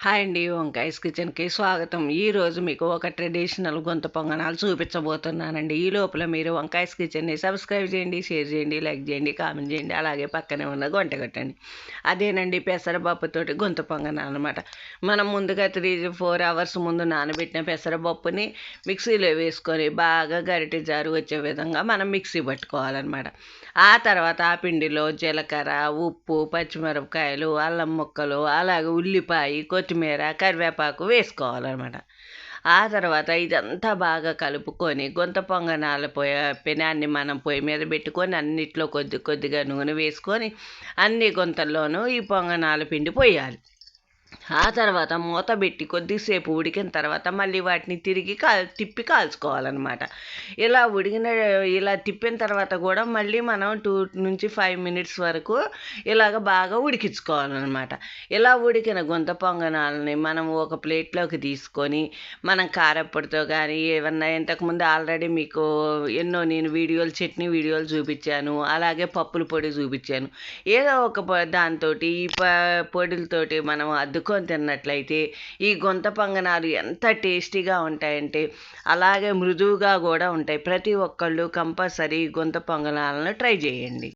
Hi అండి, వంకాయస్ కిచెన్కి స్వాగతం. ఈరోజు మీకు ఒక ట్రెడిషనల్ గొంత పొంగనాలు చూపించబోతున్నానండి. ఈ లోపల మీరు వంకాయస్ కిచెన్ని సబ్స్క్రైబ్ చేయండి, షేర్ చేయండి, లైక్ చేయండి, కామెంట్ చేయండి, అలాగే పక్కనే ఉన్న గంట కొట్టండి. అదేనండి పెసరపప్పుతోటి గొంత పొంగనాలు అనమాట. మనం ముందుగా 3-4 అవర్స్ ముందు నానబెట్టిన పెసరపప్పుని మిక్సీలో వేసుకొని బాగా గరిటె జారు వచ్చే విధంగా మనం మిక్సీ పట్టుకోవాలన్నమాట. ఆ తర్వాత ఆ పిండిలో జీలకర్ర, ఉప్పు, పచ్చిమిరపకాయలు, అల్లం ముక్కలు, అలాగే ఉల్లిపాయ, కొత్తిమీర, కరివేపాకు వేసుకోవాలన్నమాట. ఆ తర్వాత ఇదంతా బాగా కలుపుకొని గొంత పొంగనాల పెనాన్ని మనం పొయ్యి మీద పెట్టుకొని అన్నిట్లో కొద్ది కొద్దిగా నూనె వేసుకొని అన్ని గొంతల్లోనూ ఈ పొంగనాల పిండి పోయాలి. ఆ తర్వాత మూత పెట్టి కొద్దిసేపు ఉడికిన తర్వాత మళ్ళీ వాటిని తిరిగి తిప్పి కాల్చుకోవాలన్నమాట. ఇలా తిప్పిన తర్వాత కూడా మళ్ళీ మనం 2-5 మినిట్స్ వరకు ఇలాగ బాగా ఉడికించుకోవాలన్నమాట. ఇలా ఉడికిన గుంత పొంగనాలని మనం ఒక ప్లేట్లోకి తీసుకొని మనం కారప్పొడితో కానీ ఏమన్నా ఇంతకుముందు ఆల్రెడీ మీకు నేను చట్నీ వీడియోలు చూపించాను, అలాగే పప్పుల పొడి చూపించాను. ఏదో ఒక దాంతో ఈ పొడిలతోటి మనం అద్దుకొని తిన్నట్లయితే ఈ గొంత పొంగనాలు ఎంత టేస్టీగా ఉంటాయంటే అలాగే మృదువుగా కూడా ఉంటాయి. ప్రతి ఒక్కళ్ళు కంపల్సరీ గొంత పొంగనాలను ట్రై చేయండి.